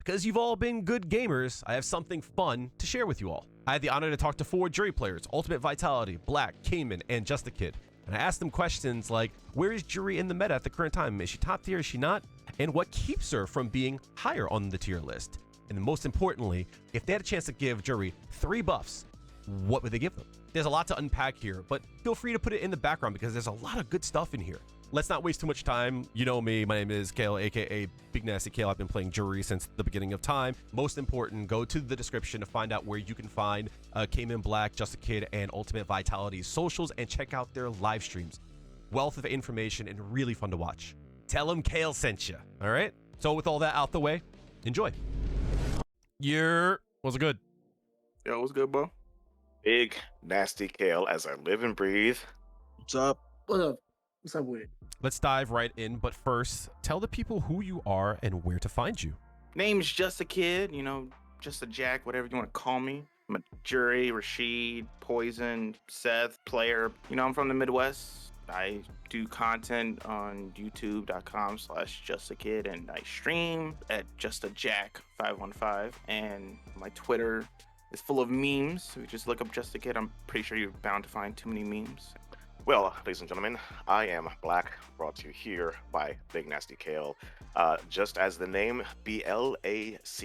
Because you've all been good gamers, I have something fun to share with you all. I had the honor to talk to 4 jury players, UltimateVitality, Blacque, Kaymin, and Justakid. And I asked them questions like, where is Juri in the meta at the current time? Is she top tier, is she not? And what keeps her from being higher on the tier list? And most importantly, if they had a chance to give Juri 3 buffs, what would they give them? There's a lot to unpack here, but feel free to put it in the background because there's a lot of good stuff in here. Let's not waste too much time. You know me, my name is Kail, aka Big Nasty Kail. I've been playing Juri since the beginning of time. Most important, go to the description to find out where you can find Kaymin, Blacque, Justakid, and UltimateVitality's socials and check out their live streams. Wealth of information and really fun to watch. Tell them Kail sent you, all right? So with all that out the way, enjoy. What's it good? Yo, what's good, bro? Big Nasty Kail as I live and breathe. What's up? What up? What's up with it? Let's dive right in, but first, tell the people who you are and where to find you. Name's Justakid, you know, just a Jack, whatever you want to call me. I'm a Juri, Rashid, Poison, Seth, player. You know, I'm from the Midwest. I do content on youtube.com/justakid and I stream at justajack515 and my Twitter is full of memes. So you just look up Justakid. I'm pretty sure you're bound to find too many memes. Well, ladies and gentlemen, I am Blacque, brought to you here by Big Nasty Kail. Just as the name, Blacque. It's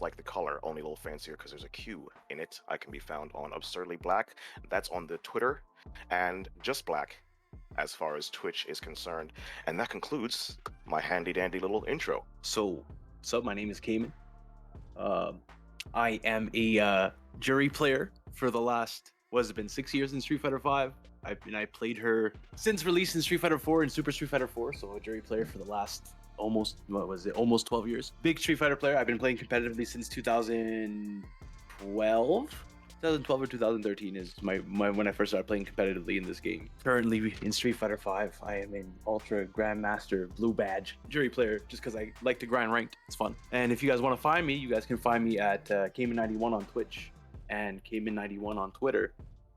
like the color, only a little fancier because there's a Q in it. I can be found on Absurdly Black. That's on the Twitter. And Just Blacque, as far as Twitch is concerned. And that concludes my handy-dandy little intro. So, what's up? My name is Kaymin. I am a Juri player for the last... It's been 6 years in Street Fighter V. I played her since release in Street Fighter 4 and Super Street Fighter 4, so a Juri player for the last almost 12 years. Big Street Fighter player. I've been playing competitively since 2012 or 2013 is my when I first started playing competitively in this game. Currently in Street Fighter 5, I am an Ultra Grandmaster Blue Badge Juri player just because I like to grind ranked. It's fun. And if you guys want to find me, you guys can find me at Kaymin91 on Twitch and Kaymin91 on Twitter.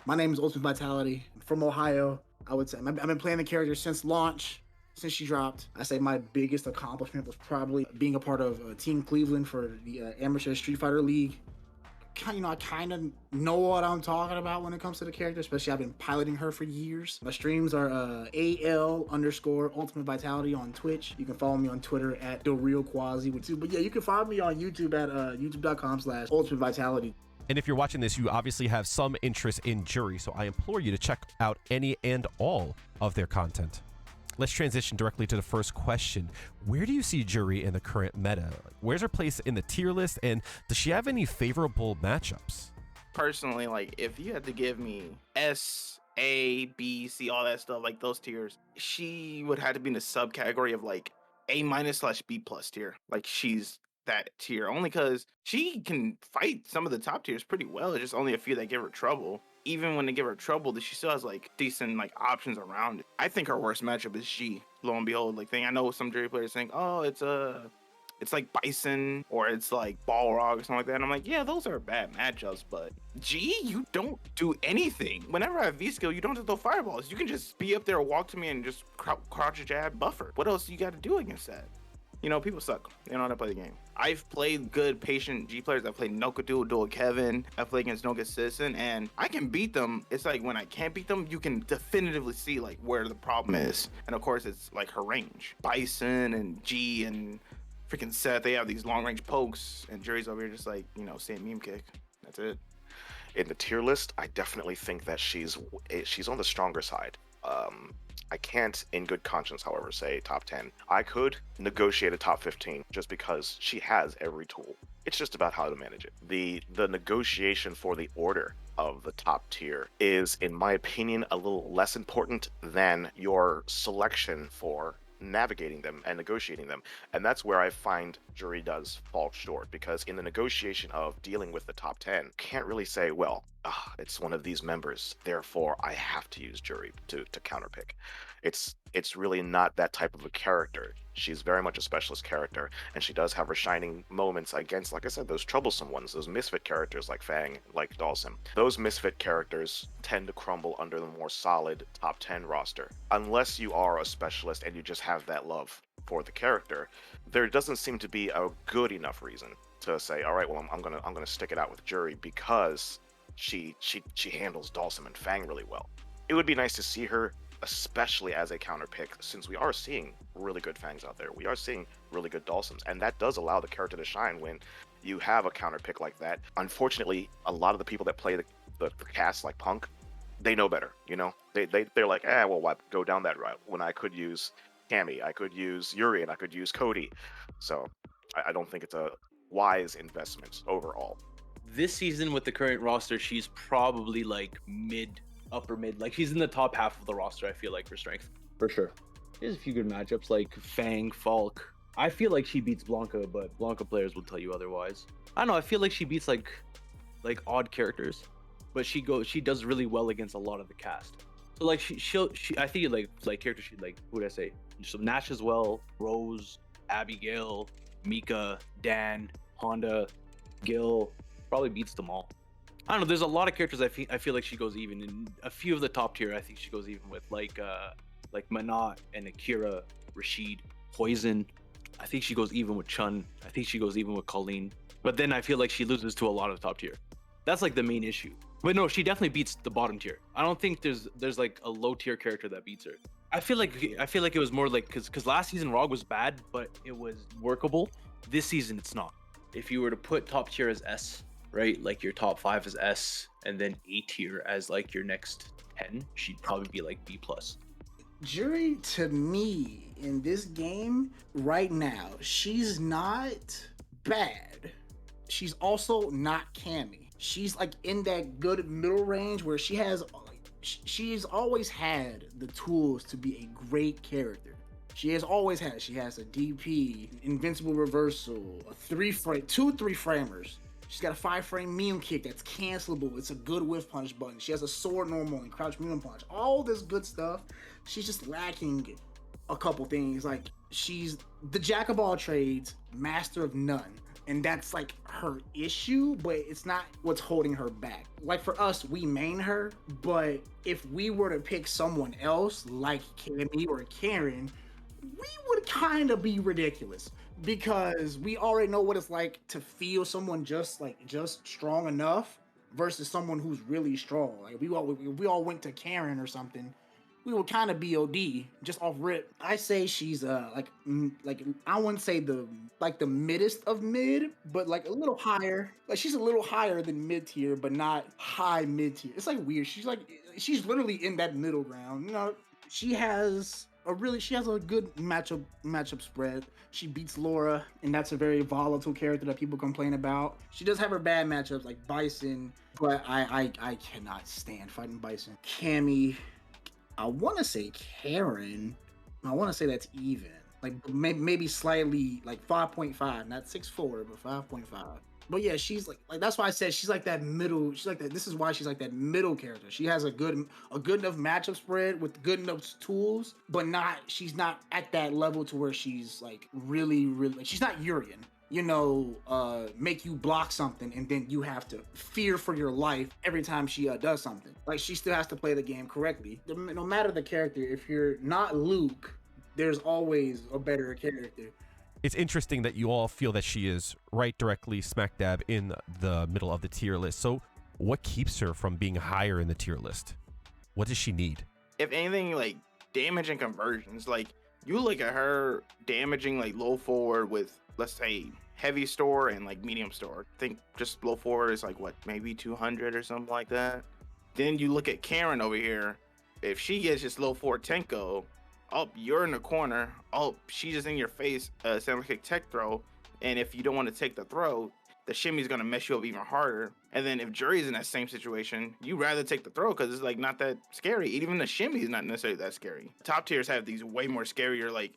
My name is UltimateVitality. I'm from Ohio. I would say I've been playing the character since launch, since she dropped. I say my biggest accomplishment was probably being a part of Team Cleveland for the Amateur Street Fighter League. I kind of know what I'm talking about when it comes to the character, especially I've been piloting her for years. My streams are AL_UltimateVitality on Twitch. You can follow me on Twitter at TheRealQuasi. But yeah, you can find me on YouTube at youtube.com/UltimateVitality. And if you're watching this, you obviously have some interest in Juri, so I implore you to check out any and all of their content. Let's transition directly to the first question. Where do you see Juri in the current meta? Where's her place in the tier list, and does she have any favorable matchups? Personally, like, if you had to give me S, A, B, C, all that stuff, like those tiers, she would have to be in the subcategory of like A-/B+ tier. Like, she's that tier only because she can fight some of the top tiers pretty well. There's just only a few that give her trouble. Even when they give her trouble, she still has like decent like options around it. I think her worst matchup is G. Lo and behold, like thing. I know some Juri players saying, "Oh, it's like Bison or it's like Balrog or something like that." And I'm like, yeah, those are bad matchups, but G, you don't do anything. Whenever I have V skill, you don't have to throw fireballs. You can just be up there, walk to me, and just crouch a jab, buffer. What else you got to do against that? You know, people suck. They don't know how to play the game. I've played good, patient G players. I've played Nokodu, Dual Kevin. I've played against Noga Citizen, and I can beat them. It's like when I can't beat them, you can definitively see like where the problem is. And of course, it's like her range. Bison and G and freaking Seth, they have these long range pokes, and Juri's over here just like, you know, same meme kick. That's it. In the tier list, I definitely think that she's on the stronger side. I can't, in good conscience, however, say top 10. I could negotiate a top 15 just because she has every tool. It's just about how to manage it. The negotiation for the order of the top tier is, in my opinion, a little less important than your selection for navigating them and negotiating them. And that's where I find Juri does fall short, because in the negotiation of dealing with the top 10, can't really say, well, it's one of these members, therefore I have to use Juri to counterpick. It's really not that type of a character. She's very much a specialist character, and she does have her shining moments against, like I said, those troublesome ones, those misfit characters like Fang, like Dawson. Those misfit characters tend to crumble under the more solid top 10 roster, unless you are a specialist and you just have that love for the character, there doesn't seem to be a good enough reason to say, all right, well, I'm gonna stick it out with Juri because she handles Dhalsim and Fang really well. It would be nice to see her, especially as a counter pick, since we are seeing really good Fangs out there. We are seeing really good Dhalsims, and that does allow the character to shine when you have a counter pick like that. Unfortunately, a lot of the people that play the cast like Punk, they know better. You know, they're like, well, why go down that route when I could use Cammy, I could use Juri, and I could use Cody. So I don't think it's a wise investment overall. This season with the current roster, she's probably like upper mid. Like she's in the top half of the roster, I feel like, for strength. For sure. There's a few good matchups like Fang, Falk. I feel like she beats Blanca, but Blanca players will tell you otherwise. I don't know, I feel like she beats like odd characters, but she does really well against a lot of the cast. So like she I think like characters she like, who would I say? So Nash as well, Rose, Abigail, Mika, Dan, Honda, Gil, probably beats them all. I don't know. There's a lot of characters I feel like she goes even, and a few of the top tier I think she goes even with, like Manat and Akira, Rashid, Poison. I think she goes even with Chun. I think she goes even with Colleen. But then I feel like she loses to a lot of the top tier. That's like the main issue. But no, she definitely beats the bottom tier. I don't think there's like a low tier character that beats her. I feel like it was more like because last season Rog was bad, but it was workable. This season it's not. If you were to put top tier as S, right, like your top 5 is S, and then A tier as like your next 10, she'd probably be like B plus. Juri, to me, in this game right now, she's not bad. She's also not Cammy. She's like in that good middle range where she's always had the tools to be a great character. She has always had. She has a DP, invincible reversal, a 2 3-framers. She's got a 5-frame meme kick that's cancelable. It's a good whiff punch button. She has a sword normal and crouch meme punch. All this good stuff. She's just lacking a couple things. Like, she's the jack of all trades, master of none. And that's like her issue, but it's not what's holding her back. Like for us, we main her, but if we were to pick someone else like Kaymin or Karen, we would kind of be ridiculous because we already know what it's like to feel someone just strong enough versus someone who's really strong. Like we all went to Karen or something, we would kind of be OD just off rip. I say she's like I wouldn't say the middest of mid, but like a little higher. Like she's a little higher than mid tier, but not high mid tier. It's like weird. She's literally in that middle ground. You know, she has a good matchup spread. She beats Laura, and that's a very volatile character that people complain about. She does have her bad matchups like Bison, but I cannot stand fighting Bison. Cammy, I want to say Karen. I want to say that's even. Like maybe slightly like 5.5, not 6.4, but 5.5. But yeah, she's like that's why I said she's like that middle. She's like that. This is why she's like that middle character. She has a good enough matchup spread with good enough tools, but she's not at that level to where she's like really like, she's not Urian. You know, make you block something and then you have to fear for your life every time she does something. Like she still has to play the game correctly. No matter the character, if you're not Luke, there's always a better character. It's interesting that you all feel that she is right directly smack dab in the middle of the tier list. So what keeps her from being higher in the tier list? What does she need? If anything, like damage and conversions, like you look at her damaging like low forward with, let's say, heavy store and like medium store. I think just low forward is like what, maybe 200 or something like that. Then you look at Karen over here. If she gets just low forward Tenko, oh, you're in the corner. Oh, she's just in your face, sound like a tech throw. And if you don't want to take the throw, the shimmy's gonna mess you up even harder. And then if Juri's in that same situation, you rather take the throw because it's like not that scary. Even the shimmy is not necessarily that scary. Top tiers have these way more scarier like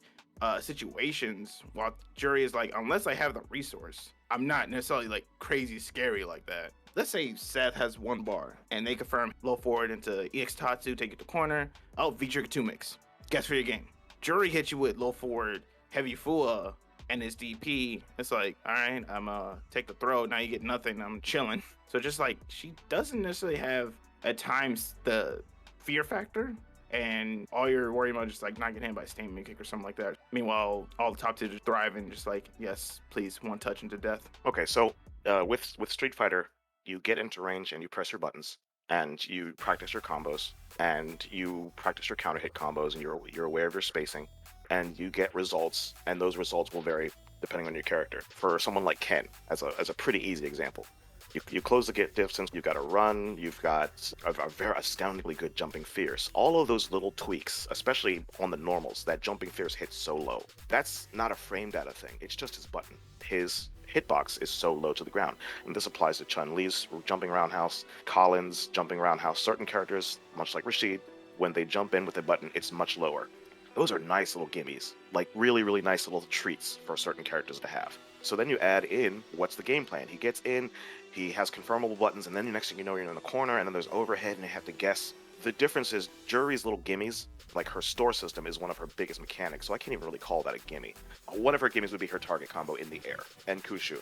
situations, while Juri is like, unless I have the resource, I'm not necessarily like crazy scary like that. Let's say Seth has 1 bar and they confirm low forward into EX Tatsu, take it to corner. Oh, V-Trigger 2 mix. Guess for your game. Juri hits you with low forward, heavy Fua, and his DP. It's like, all right, I'm take the throw. Now you get nothing. I'm chilling. So just like she doesn't necessarily have at times the fear factor, and all you're worried about is just like not getting hit by a statement kick or something like that. Meanwhile, all the top tiers just thrive and just like, yes, please, one touch into death. Okay, so with Street Fighter, you get into range and you press your buttons, and you practice your combos, and you practice your counter hit combos, and you're aware of your spacing, and you get results, and those results will vary depending on your character. For someone like Ken, as a pretty easy example, you close the get distance, you've got a run, you've got a very astoundingly good jumping fierce. All of those little tweaks, especially on the normals, that jumping fierce hits so low. That's not a frame data thing. It's just his button. His hitbox is so low to the ground. And this applies to Chun-Li's jumping roundhouse, Colin's jumping roundhouse. Certain characters, much like Rashid, when they jump in with a button, it's much lower. Those are nice little gimmies, like really, really nice little treats for certain characters to have. So then you add in, what's the game plan? He gets in, he has confirmable buttons, and then the next thing you know, you're in the corner, and then there's overhead, and you have to guess. The difference is Juri's little gimmies, like her store system is one of her biggest mechanics, so I can't even really call that a gimme. One of her gimmies would be her target combo in the air, and Kushu,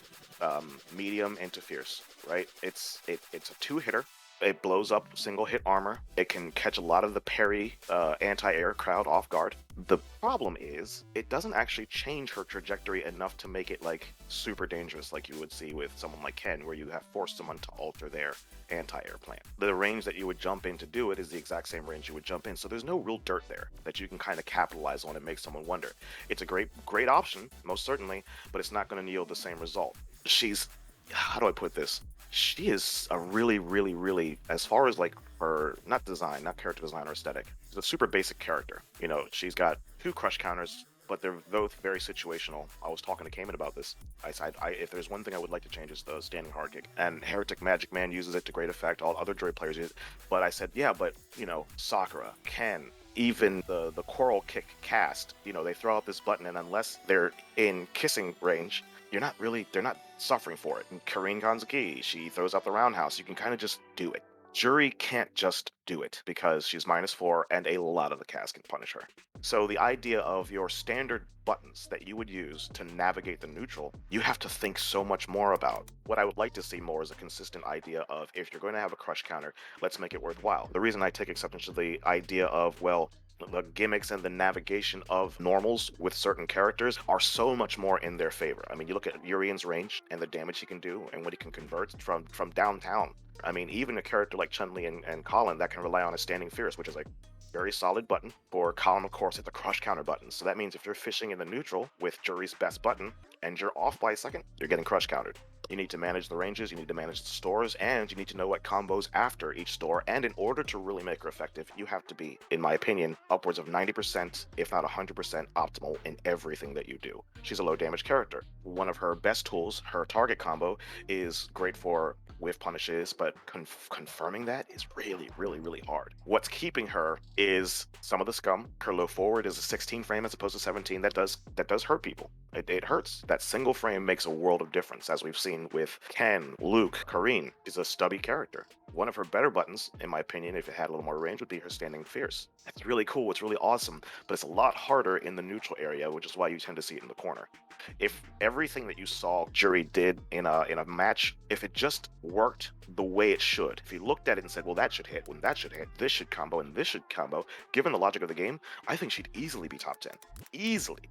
medium into fierce, right? It's a two-hitter. It blows up single hit armor. It can catch a lot of the parry anti-air crowd off guard. The problem is it doesn't actually change her trajectory enough to make it like super dangerous like you would see with someone like Ken, where you have forced someone to alter their anti-air plan. The range that you would jump in to do it is the exact same range you would jump in, so there's no real dirt there that you can kind of capitalize on and make someone wonder. It's a great option, most certainly, but it's not going to yield the same result. She's, how do I put this? She is a really, really, really, as far as like her, not character design or aesthetic, she's a super basic character. You know, she's got 2 crush counters, but they're both very situational. I was talking to Kaymin about this. I said, if there's one thing I would like to change, is the standing hard kick. And Heretic Magic Man uses it to great effect. All other Juri players use it. But I said, yeah, but, you know, Sakura, Ken, even the Coral Kick cast, you know, they throw out this button, and unless they're in kissing range, they're not suffering for it. And Karine Kanzaki, she throws out the roundhouse. You can kind of just do it. Juri can't just do it because she's -4 and a lot of the cast can punish her. So the idea of your standard buttons that you would use to navigate the neutral, you have to think so much more about. What I would like to see more is a consistent idea of, if you're going to have a crush counter, let's make it worthwhile. The reason I take exception to the idea of, well, the gimmicks and the navigation of normals with certain characters are so much more in their favor. I mean, you look at Urian's range and the damage he can do and what he can convert from downtown. I mean, even a character like Chun-Li and Colin that can rely on a standing fierce, which is like very solid button. For Colin, of course, it's a crush counter button. So that means if you're fishing in the neutral with Juri's best button and you're off by a second, you're getting crush countered. You need to manage the ranges, you need to manage the stores, and you need to know what combos after each store. And in order to really make her effective, you have to be, in my opinion, upwards of 90%, if not 100% optimal in everything that you do. She's a low damage character. One of her best tools, her target combo, is great for whiff punishes, but confirming that is really, really, really hard. What's keeping her is some of the scum. Her low forward is a 16 frame as opposed to 17. That does hurt people. It hurts. That single frame makes a world of difference, as we've seen with Ken, Luke, Karine. She's a stubby character. One of her better buttons, in my opinion, if it had a little more range, would be her standing fierce. It's really cool, it's really awesome, but it's a lot harder in the neutral area, which is why you tend to see it in the corner. If everything that you saw Juri did in a match, if it just worked the way it should, if you looked at it and said, well, that should hit, when that should hit, this should combo, and this should combo, given the logic of the game, I think she'd easily be top 10. Easily.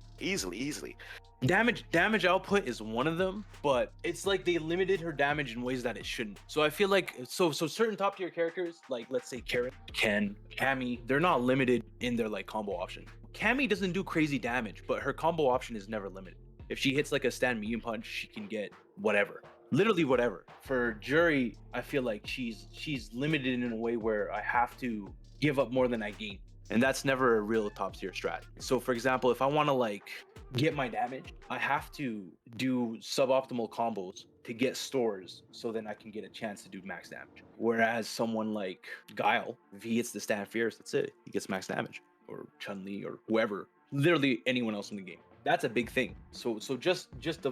Damage output is one of them, but it's like they limited her damage in ways that it shouldn't. So I feel like so certain top tier characters, like let's say Karen, Ken, Cammy, they're not limited in their like combo option. Cammy doesn't do crazy damage, but her combo option is never limited. If she hits like a stand medium punch, she can get whatever. Literally whatever. For Juri, I feel like she's limited in a way where I have to give up more than I gain. And that's never a real top tier strat. So for example, if I want to like get my damage, I have to do suboptimal combos to get stores so then I can get a chance to do max damage. Whereas someone like Kail, if he hits the stand fierce, that's it. He gets max damage. Or Chun-Li or whoever, literally anyone else in the game. That's a big thing. So just the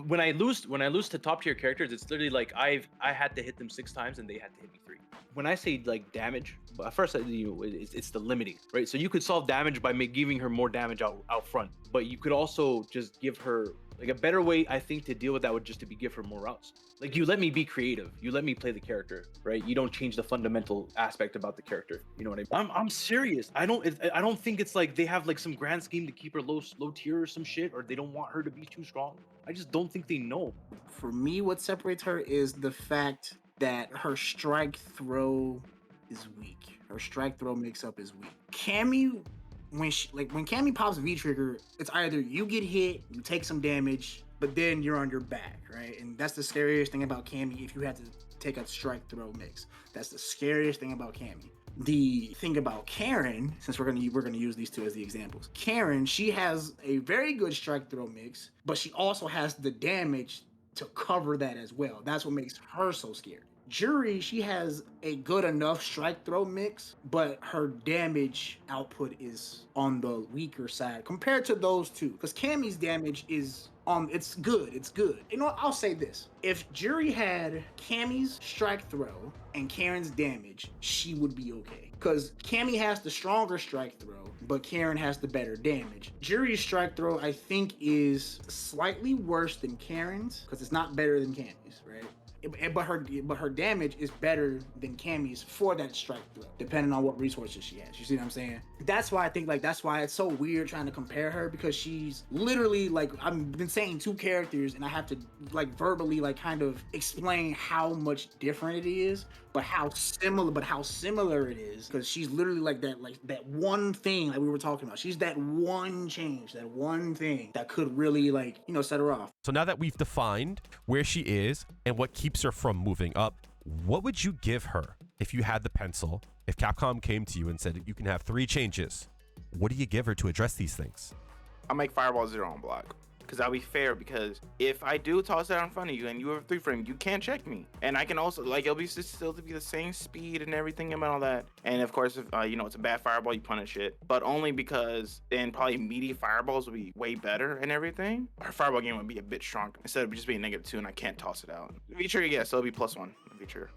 when I lose to top tier characters, it's literally like I had to hit them 6 times and they had to hit me 3. When I say like damage, at first it's the limiting, right? So you could solve damage by giving her more damage out front, but you could also just give her Like a better way, I think, to deal with that would just to be give her more routes. Like you let me be creative, you let me play the character, right? You don't change the fundamental aspect about the character. You know what I mean? I'm serious. I don't think it's like they have like some grand scheme to keep her low tier or some shit, or they don't want her to be too strong. I just don't think they know. For me, what separates her is the fact that her strike throw is weak. Her strike throw mix-up is weak. Cammy, when Cammy pops V trigger, it's either you get hit, you take some damage, but then you're on your back, right? And that's the scariest thing about Cammy. If you had to take a strike throw mix, that's the scariest thing about Cammy. The thing about Karen, since we're gonna use these two as the examples, Karen, she has a very good strike throw mix, but she also has the damage to cover that as well. That's what makes her so scared. Juri, she has a good enough strike throw mix, but her damage output is on the weaker side compared to those two. Because Cammy's damage is it's good. You know what? I'll say this. If Juri had Cammy's strike throw and Karen's damage, she would be okay. Because Cammy has the stronger strike throw, but Karen has the better damage. Juri's strike throw, I think, is slightly worse than Karen's, because it's not better than Cammy's, right? But her damage is better than Cammy's for that strike throw, depending on what resources she has. You see what I'm saying? That's why I think that's why it's so weird trying to compare her, because she's literally like, I've been saying two characters and I have to like verbally like kind of explain how much different it is, but how similar it is, because she's literally like that one thing that we were talking about. She's that one change, that one thing that could really like, set her off. So now that we've defined where she is and what keeps her from moving up, what would you give her if you had the pencil? If Capcom came to you and said you can have 3 changes, what do you give her to address these things? I'll make Fireball 0 on block. Because that'll be fair, because if I do toss that in front of you and you have 3 frame, you can't check me. And I can also, like, it'll be still to be the same speed and everything and all that. And of course, if it's a bad fireball, you punish it. But only because then probably immediate fireballs will be way better and everything. Our fireball game would be a bit stronger instead of just being -2 and I can't toss it out. V-trigger, yeah, so it'll be +1 V-trigger.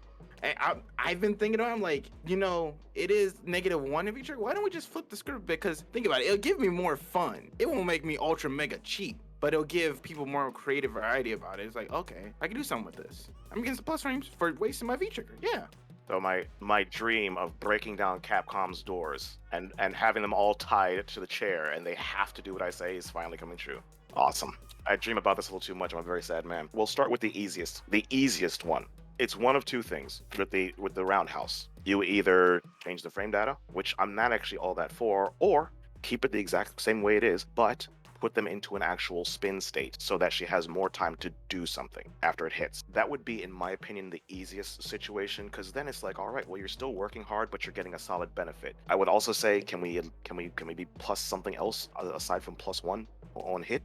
And I've been thinking about it, I'm like, it is -1 in V-trigger. Why don't we just flip the script? Because think about it, it'll give me more fun. It won't make me ultra mega cheap, but it'll give people more creative variety about it. It's like, okay, I can do something with this. I'm getting some plus frames for wasting my V-trigger. Yeah. So my dream of breaking down Capcom's doors and having them all tied to the chair and they have to do what I say is finally coming true. Awesome. I dream about this a little too much. I'm a very sad man. We'll start with the easiest one. It's one of two things with the roundhouse. You either change the frame data, which I'm not actually all that for, or keep it the exact same way it is, but put them into an actual spin state so that she has more time to do something after it hits. That would be, in my opinion, the easiest situation, because then it's like, all right, well, you're still working hard, but you're getting a solid benefit. I would also say, can we be plus something else aside from +1 on hit?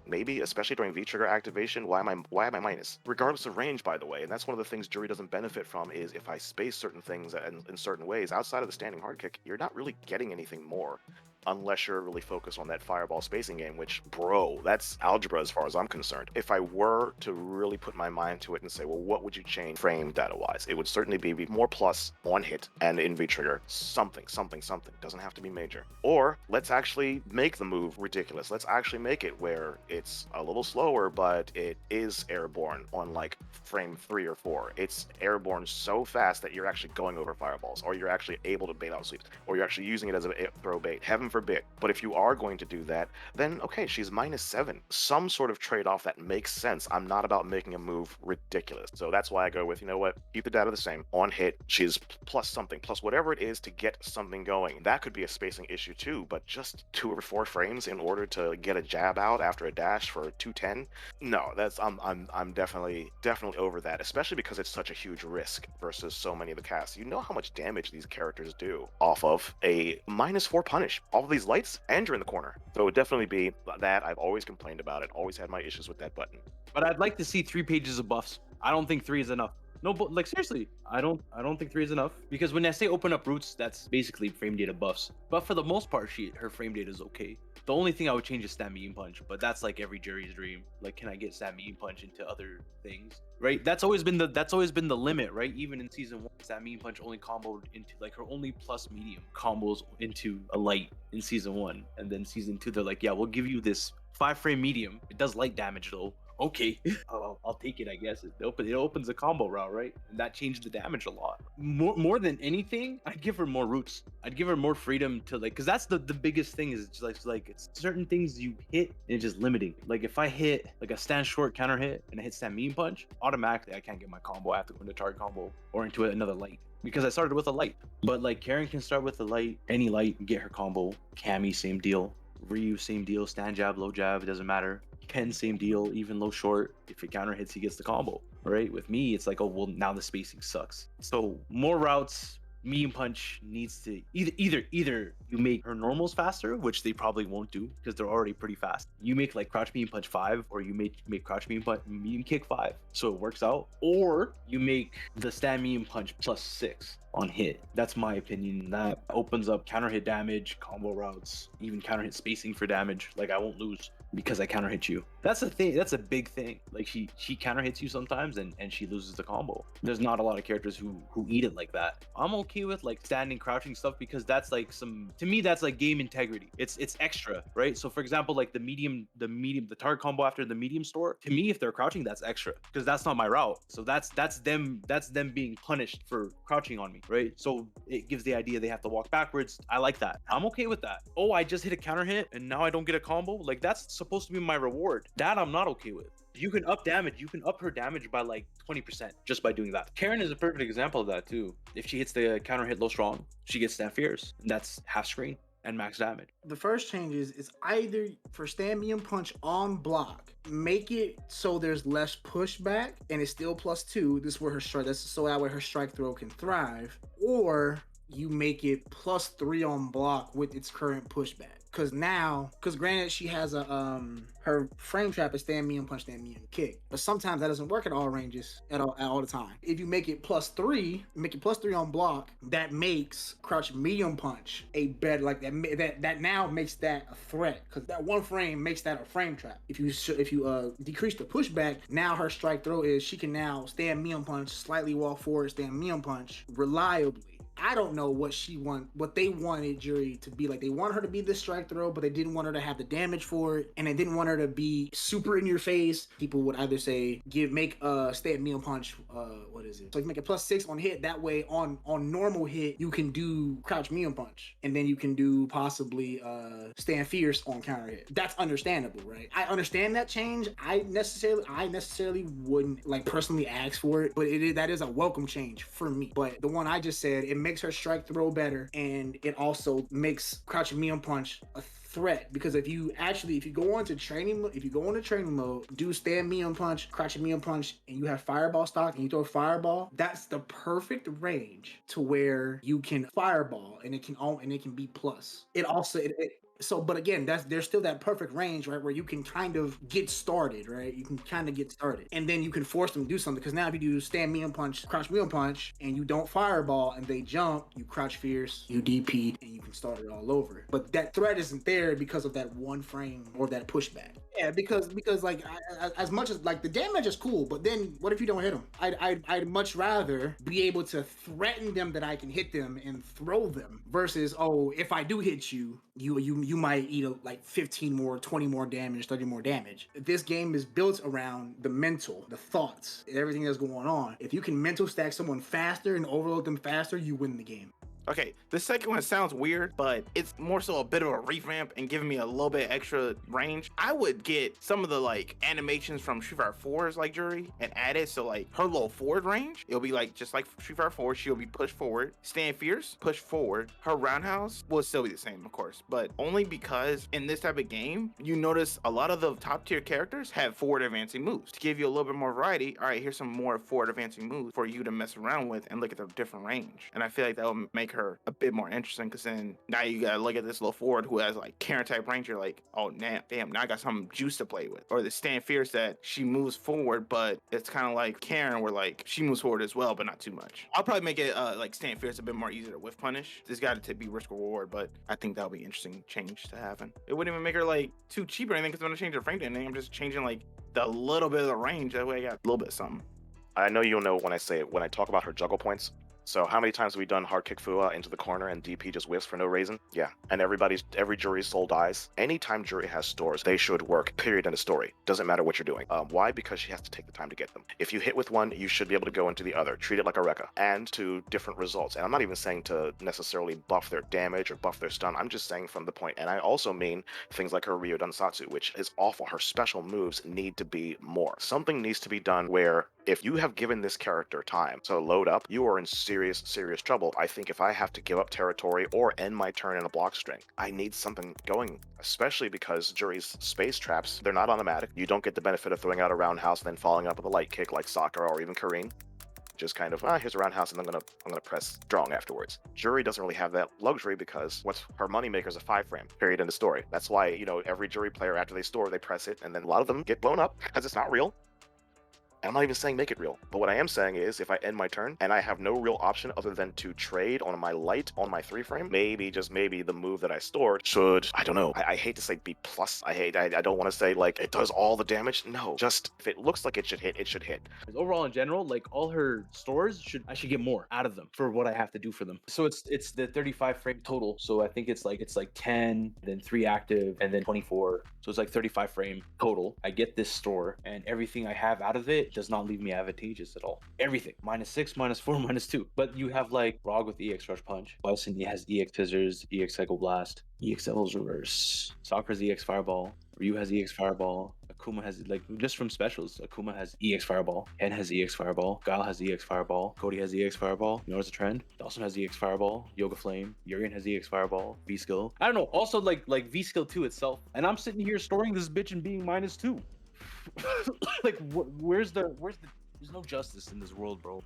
Maybe, especially during V-trigger activation. Why am I minus? Regardless of range, by the way, and that's one of the things Juri doesn't benefit from, is if I space certain things in certain ways, outside of the standing hard kick, you're not really getting anything more. Unless you're really focused on that fireball spacing game, which, bro, that's algebra as far as I'm concerned. If I were to really put my mind to it and say, well, what would you change frame data-wise? It would certainly be more plus on hit and in V-trigger. Something. Doesn't have to be major. Or let's actually make the move ridiculous. Let's actually make it where it's a little slower, but it is airborne on like frame 3 or 4. It's airborne so fast that you're actually going over fireballs, or you're actually able to bait out sweeps, or you're actually using it as a throw bait. Heaven forbid. But if you are going to do that, then okay, she's -7. Some sort of trade-off that makes sense. I'm not about making a move ridiculous. So that's why I go with, keep the data the same. On hit, she's plus something, plus whatever it is to get something going. That could be a spacing issue too, but just 2 or 4 frames in order to get a jab out after a dash for 210? No, I'm definitely over that, especially because it's such a huge risk versus so many of the casts. You know how much damage these characters do off of a -4 punish. All of these lights, and you're in the corner. So it would definitely be that. I've always complained about it, always had my issues with that button. But I'd like to see 3 pages of buffs. I don't think 3 is enough. No, but like seriously, I don't think 3 is enough, because when I say open up routes, that's basically frame data buffs. But for the most part, her frame data is okay. The only thing I would change is stat mean punch, but that's like every Juri's dream. Like, can I get stat mean punch into other things? Right? That's always been the limit, right? Even in season 1, stat mean punch only comboed into like her only plus medium combos into a light in season 1, and then season 2 they're like, yeah, we'll give you this 5-frame medium. It does light damage though. Okay, I'll take it, I guess. It opens a combo route, right? And that changed the damage a lot. More than anything, I'd give her more roots. I'd give her more freedom to like, because that's the biggest thing is just like it's certain things you hit and it's just limiting. Like if I hit like a stand short counter hit and I hit stand medium punch, automatically I can't get my combo. I have to go into target combo or into another light. Because I started with a light. But like Karen can start with a light, any light, and get her combo. Cammy, same deal. Ryu, same deal. Stand jab, low jab, it doesn't matter. Ken, same deal, even low short. If it counter hits, he gets the combo. Right? With me, it's like, oh well, now the spacing sucks. So more routes. Medium punch needs to either you make her normals faster, which they probably won't do because they're already pretty fast. You make like crouch medium punch 5, or you make crouch medium kick 5, so it works out. Or you make the stand medium punch +6 on hit. That's my opinion. That opens up counter hit damage, combo routes, even counter hit spacing for damage. Like I won't lose because I counter hit you. That's the thing. That's a big thing. Like she counter hits you sometimes and she loses the combo. There's not a lot of characters who eat it like that. I'm okay with like standing crouching stuff because that's like to me that's like game integrity. It's extra, right? So for example, like the target combo after the medium store, to me if they're crouching, that's extra because that's not my route. So that's them being punished for crouching on me, right? So it gives the idea they have to walk backwards. I like that. I'm okay with that. Oh, I just hit a counter hit and now I don't get a combo. Like that's supposed to be my reward. That I'm not okay with. You can up damage. You can up her damage by like 20% just by doing that. Karen is a perfect example of that too. If she hits the counter hit low strong, she gets stand fierce. And that's half screen and max damage. The first change is either for stand medium punch on block, make it so there's less pushback and it's still +2. This is where her strike. That's so that way her strike throw can thrive. Or you make it +3 on block with its current pushback. Because granted she has a her frame trap is stand medium punch, stand medium kick, but sometimes that doesn't work at all ranges at all the time. If you make it +3, make it +3 on block, that makes crouch medium punch a better like that now makes that a threat because that one frame makes that a frame trap. If you decrease the pushback, now her strike throw is she can now stand medium punch, slightly walk forward, stand medium punch reliably. I don't know what they wanted Juri to be like. They want her to be this strike throw, but they didn't want her to have the damage for it, and they didn't want her to be super in your face. People would either say make stand medium punch. What is it? So you make it +6 on hit. That way, on normal hit, you can do crouch medium punch, and then you can do possibly stand fierce on counter hit. That's understandable, right? I understand that change. I necessarily wouldn't like personally ask for it, but that is a welcome change for me. But the one I just said, it makes her strike throw better, and it also makes crouch medium punch a threat because if you go into training mode, do stand medium punch, crouch medium punch, and you have fireball stock and you throw fireball, that's the perfect range to where you can fireball and it can be plus. It also but again, there's still that perfect range, right, where you can kind of get started, right? You can kind of get started, and then you can force them to do something. Because now, if you do stand medium punch, crouch medium punch, and you don't fireball, and they jump, you crouch fierce, you DP, and you can start it all over. But that threat isn't there because of that one frame or that pushback. Yeah, because like as much as like the damage is cool, but then what if you don't hit them? I'd much rather be able to threaten them that I can hit them and throw them versus if I do hit you, you might eat like 15 more, 20 more damage, 30 more damage. This game is built around the mental, the thoughts, everything that's going on. If you can mental stack someone faster and overload them faster, you win the game. Okay, the second one sounds weird, but it's more so a bit of a revamp and giving me a little bit extra range. I would get some of the like animations from Street Fighter 4's like Juri and add it so like her little forward range, it'll be like just like Street Fighter 4, she'll be pushed forward, stand fierce, push forward. Her roundhouse will still be the same, of course, but only because in this type of game, you notice a lot of the top tier characters have forward advancing moves. To give you a little bit more variety, all right, here's some more forward advancing moves for you to mess around with and look at the different range. And I feel like that will make her a bit more interesting because then now you gotta look at this little forward who has like Karen type range. You're like, oh damn, now I got some juice to play with. Or the stand fierce that she moves forward, but it's kind of like Karen where like she moves forward as well, but not too much. I'll probably make it like stand fierce a bit more easier to whiff punish. This got to be risk reward, but I think that'll be interesting change to happen. It wouldn't even make her like too cheap or anything because I'm gonna change her frame to anything. I'm just changing like the little bit of the range. That way I got a little bit of something. I know you'll know when I talk about her juggle points. So how many times have we done hard kick Fua into the corner and DP just whiffs for no reason? Yeah. And every Juri's soul dies. Anytime Juri has stores, they should work, period, end of story. Doesn't matter what you're doing. Why? Because she has to take the time to get them. If you hit with one, you should be able to go into the other. Treat it like a Rekka. And to different results. And I'm not even saying to necessarily buff their damage or buff their stun. I'm just saying from the point. And I also mean things like her Ryo Dansatsu, which is awful. Her special moves need to be more. Something needs to be done where if you have given this character time to load up, you are in serious trouble. I think if I have to give up territory or end my turn in a block string, I need something going, especially because Juri's space traps, they're not automatic. You don't get the benefit of throwing out a roundhouse and then following up with a light kick like Sakura or even Karin. Just kind of, here's a roundhouse and I'm gonna press strong afterwards. Juri doesn't really have that luxury because what's her moneymaker is a 5-frame, period, in the story. That's why, every Juri player, after they store, they press it, and then a lot of them get blown up because it's not real. And I'm not even saying make it real, but what I am saying is if I end my turn and I have no real option other than to trade on my light on my 3-frame, just maybe the move that I stored should, I don't know, I hate to say B+, I don't want to say like it does all the damage. No, just if it looks like it should hit, it should hit. Overall, in general, like all her stores I should get more out of them for what I have to do for them. So it's the 35 frame total. So I think it's like 10, then 3 active, and then 24. So it's like 35 frame total. I get this store, and everything I have out of it does not leave me advantageous at all. Everything. -6, -4, -2. But you have like Rog with EX Rush Punch. Bison has EX Scissors, EX Psycho Blast, EX Devil's Reverse. Sakura's EX Fireball. Ryu has EX Fireball. Akuma has, like, just from specials, Akuma has EX Fireball. Ken has EX Fireball. Kail has EX Fireball. Cody has EX Fireball. You know what's a trend? Dawson has EX Fireball. Yoga Flame. Urian has EX Fireball. V-Skill. I don't know. Also, like V-Skill 2 itself. And I'm sitting here storing this bitch and being -2. Like, where's the there's no justice in this world, bro.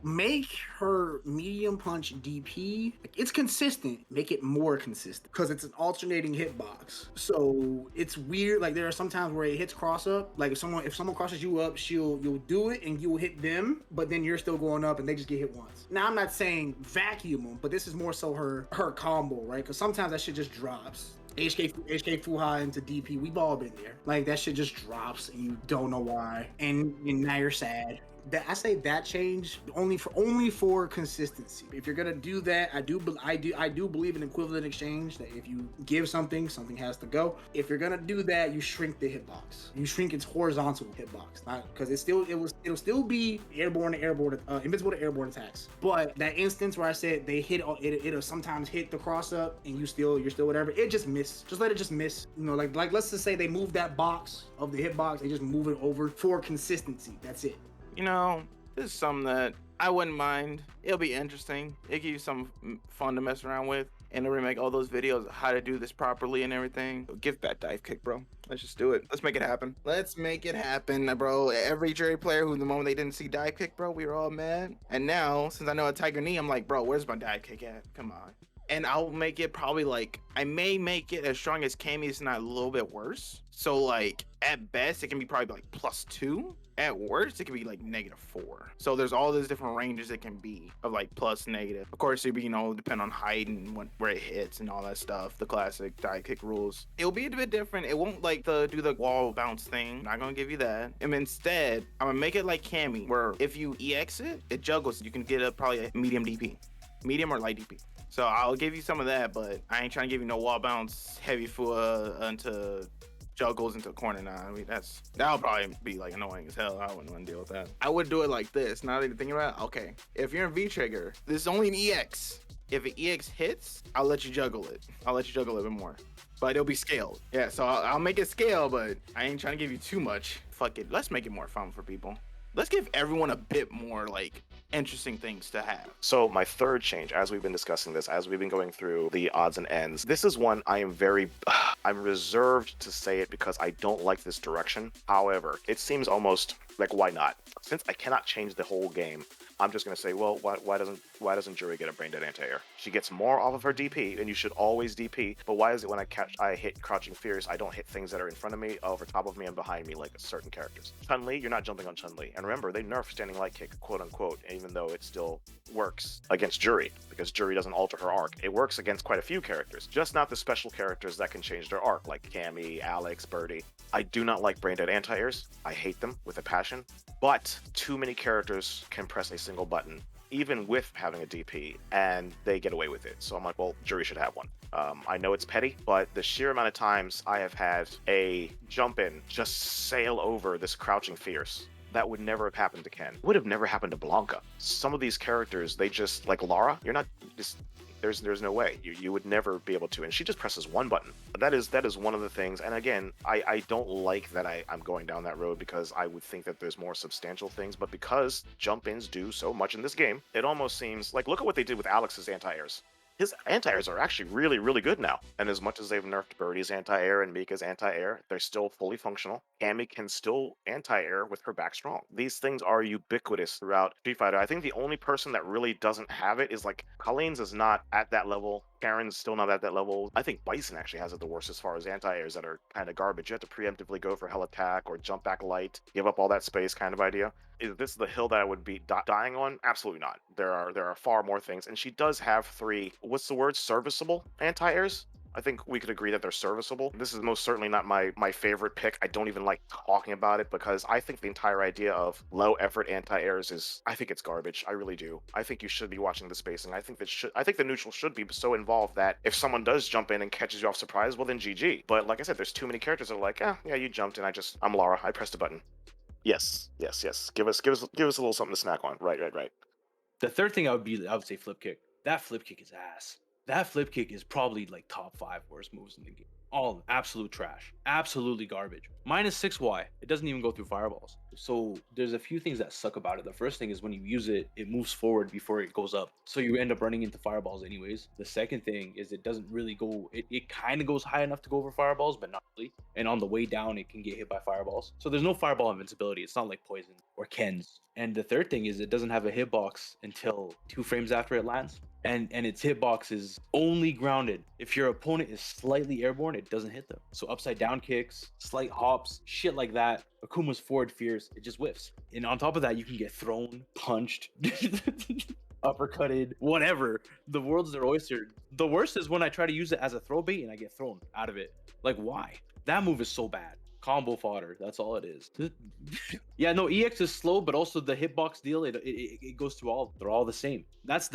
Make her medium punch DP. It's consistent. Make it more consistent because it's an alternating hitbox. So it's weird. Like there are some times where it hits cross up. Like if someone crosses you up, you'll do it and you'll hit them, but then you're still going up and they just get hit once. Now I'm not saying vacuum them, but this is more so her combo, right? Because sometimes that shit just drops. HK Fuha into DP, we've all been there. Like that shit just drops and you don't know why, and now you're sad. I say that change only for consistency. If you're gonna do that, I do believe in equivalent exchange. That if you give something has to go. If you're gonna do that, you shrink the hitbox. You shrink its horizontal hitbox, not because it'll still be airborne to airborne, invincible to airborne attacks. But that instance where I said they hit, it'll sometimes hit the cross up and you're still whatever. It just miss. Just let it just miss. Like let's just say they move that box of the hitbox. They just move it over for consistency. That's it. This is something that I wouldn't mind. It'll be interesting. It'll give you some fun to mess around with. And to remake all those videos of how to do this properly and everything. Give that dive kick, bro. Let's just do it. Let's make it happen. Let's make it happen, bro. Every Juri player who the moment they didn't see dive kick, bro, we were all mad. And now, since I know a Tiger Knee, I'm like, bro, where's my dive kick at? Come on. And I'll make it probably like, I may make it as strong as Kaymin, it's not a little bit worse. So like, at best, it can be probably like +2. At worst, it can be like -4. So there's all these different ranges it can be of like plus, negative. Of course, it'll be, depend on height and where it hits and all that stuff. The classic dive kick rules. It'll be a bit different. It won't like do the wall bounce thing. Not gonna give you that. And instead, I'm gonna make it like Kaymin, where if you EX it, it juggles. You can get probably a medium DP. Medium or light DP. So I'll give you some of that, but I ain't trying to give you no wall bounce, heavy Fua into juggles into a corner now. I mean, that'll probably be like annoying as hell. I wouldn't want to deal with that. I would do it like this. Now that you're thinking about it, okay, if you're in V-Trigger, this is only an EX. If an EX hits, I'll let you juggle it. I'll let you juggle a bit more, but it'll be scaled. Yeah, so I'll make it scale, but I ain't trying to give you too much. Fuck it. Let's make it more fun for people. Let's give everyone a bit more like interesting things to have. So my third change, as we've been discussing this, as we've been going through the odds and ends, this is one I am I'm reserved to say it because I don't like this direction. However, it seems almost like, why not? Since I cannot change the whole game, I'm just gonna say, well, why doesn't Juri get a brain dead anti-air? She gets more off of her DP, and you should always DP. But why is it when I hit Crouching Fierce, I don't hit things that are in front of me, over top of me, and behind me, like certain characters? Chun-Li, you're not jumping on Chun-Li. And remember, they nerfed standing light kick, quote unquote, even though it still works against Juri, because Juri doesn't alter her arc. It works against quite a few characters, just not the special characters that can change their arc, like Cammy, Alex, Birdie. I do not like brain dead anti-airs. I hate them with a passion. but too many characters can press a single button, even with having a DP, and they get away with it. So I'm like, well, Juri should have one. I know it's petty, but the sheer amount of times I have had a jump in just sail over this crouching fierce, that would never have happened to Ken. Would have never happened to Blanca. Some of these characters, they just, like Lara, you're not just, there's no way you would never be able to, and she just presses one button. That is one of the things. And again, I don't like that I'm going down that road, because I would think that there's more substantial things, but because jump ins do so much in this game, it almost seems like, look at what they did with Alex's anti-airs. His anti-airs are actually really, really good now. And as much as they've nerfed Birdie's anti-air and Mika's anti-air, they're still fully functional. Cammy can still anti-air with her back strong. These things are ubiquitous throughout Street Fighter. I think the only person that really doesn't have it is like Colleen's is not at that level. Karen's still not at that level. I think Bison actually has it the worst as far as anti-airs that are kind of garbage. You have to preemptively go for hell attack or jump back light, give up all that space kind of idea. Is this the hill that I would be dying on? Absolutely not. There are far more things, and she does have 3, what's the word, serviceable anti-airs. I think we could agree that they're serviceable. This is most certainly not my favorite pick. I don't even like talking about it, because I think the entire idea of low effort anti-airs is, I think it's garbage. I really do. I think you should be watching the spacing. I think the neutral should be so involved that if someone does jump in and catches you off surprise, well then GG. But like I said, there's too many characters that are like, yeah, you jumped in. I'm Lara. I pressed a button. Yes. Give us a little something to snack on. Right. The third thing I would say flip kick. That flip kick is ass. That flip kick is probably like top 5 worst moves in the game. All absolute trash. Absolutely garbage. -6Y. It doesn't even go through fireballs. So there's a few things that suck about it. The first thing is when you use it, it moves forward before it goes up. So you end up running into fireballs anyways. The second thing is it doesn't really go, it kind of goes high enough to go over fireballs, but not really. And on the way down, it can get hit by fireballs. So there's no fireball invincibility. It's not like Poison or Ken's. And the third thing is it doesn't have a hitbox until 2 frames after it lands. And its hitbox is only grounded. If your opponent is slightly airborne, it doesn't hit them. So upside down kicks, slight hops, shit like that. Akuma's forward fierce, it just whiffs. And on top of that, you can get thrown, punched, uppercutted, whatever. The world's their oyster. The worst is when I try to use it as a throw bait and I get thrown out of it. Like, why? That move is so bad. Combo fodder, that's all it is. Yeah, no, EX is slow, but also the hitbox deal, it goes through all. They're all the same. That's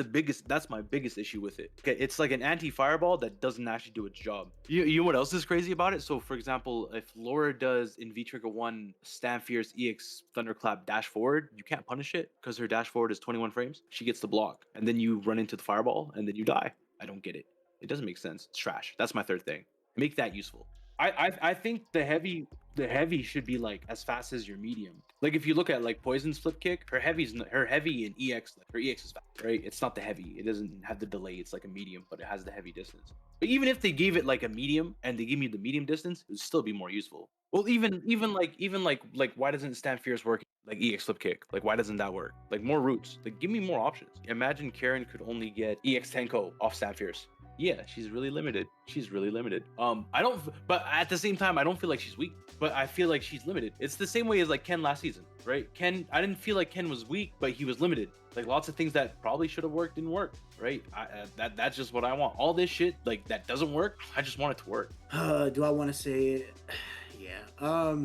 my biggest issue with it. Okay, it's like an anti-fireball that doesn't actually do its job. You know what else is crazy about it? So for example, if Laura does in V-Trigger 1 Stand Fierce EX Thunderclap dash forward, you can't punish it because her dash forward is 21 frames. She gets the block, and then you run into the fireball, and then you die. I don't get it. It doesn't make sense. It's trash. That's my third thing. Make that useful. I think the heavy should be like as fast as your medium. Like if you look at like Poison's flip kick, her heavy in EX, like her EX is fast, right? It's not the heavy. It doesn't have the delay. It's like a medium, but it has the heavy distance. But even if they gave it like a medium and they give me the medium distance, it would still be more useful. Well, even like why doesn't Stand Fierce work like EX flip kick? Like why doesn't that work? Like more routes. Like give me more options. Imagine Karen could only get EX Tenko off Stand Fierce. Yeah, she's really limited. But at the same time, I don't feel like she's weak, but I feel like she's limited. It's the same way as like Ken last season, right? Ken, I didn't feel like Ken was weak, but he was limited. Like lots of things that probably should have worked didn't work, right? That's just what I want. All this shit like that doesn't work. I just want it to work. Do I want to say it? Yeah.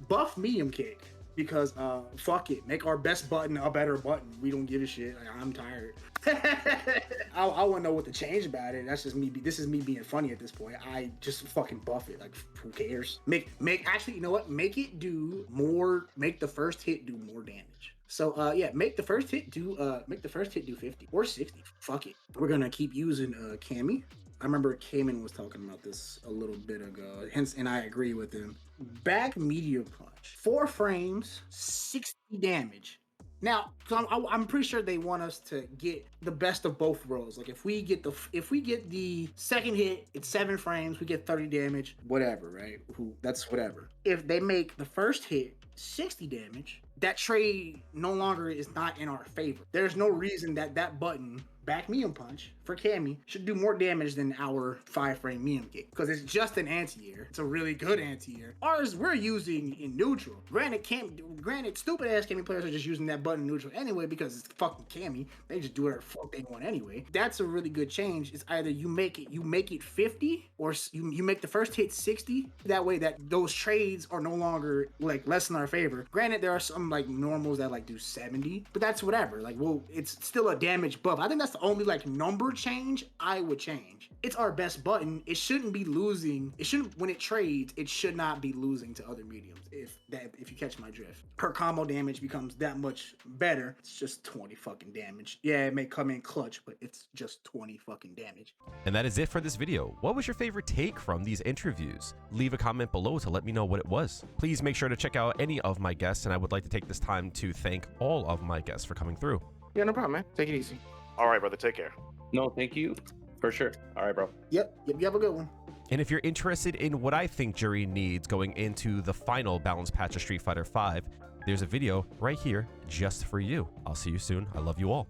Buff medium kick. Because fuck it, make our best button a better button. We don't give a shit. Like, I'm tired. I want to know what to change about it. That's just me. This is me being funny at this point. I just fucking buff it. Like who cares? Actually, you know what? Make it do more. Make the first hit do more damage. So yeah, make the first hit do 50 or 60. Fuck it. We're gonna keep using Cammy. I remember Kaymin was talking about this a little bit ago, and I agree with him. Back medium punch, 4 frames, 60 damage. Now, I'm pretty sure they want us to get the best of both worlds. Like if we get the second hit, it's 7 frames, we get 30 damage, whatever, right? That's whatever. If they make the first hit 60 damage, that trade no longer is not in our favor. There's no reason that button back medium punch for Kaymin should do more damage than our 5-frame medium kick because it's just an anti-air. It's a really good anti-air. Ours we're using in neutral. Granted, stupid ass Kaymin players are just using that button in neutral anyway because it's fucking Kaymin. They just do whatever the fuck they want anyway. That's a really good change. It's either you make it 50 or you make the first hit 60. That way that those trades are no longer like less in our favor. Granted, there are some like normals that like do 70, but that's whatever. Like, well, it's still a damage buff. I think that's the only like number change I would change. It's our best button. It shouldn't be losing. It shouldn't, when it trades, it should not be losing to other mediums. If you catch my drift, her combo damage becomes that much better. It's just 20 fucking damage. Yeah, it may come in clutch, but it's just 20 fucking damage. And that is it for this video. What was your favorite take from these interviews? Leave a comment below to let me know what it was. Please make sure to check out any of my guests, and I would like to take this time to thank all of my guests for coming through. Yeah, no problem, man. Take it easy. All right, brother. Take care. No, thank you. For sure. All right, bro. Yep, you have a good one. And if you're interested in what I think Juri needs going into the final balance patch of Street Fighter V, there's a video right here just for you. I'll see you soon. I love you all.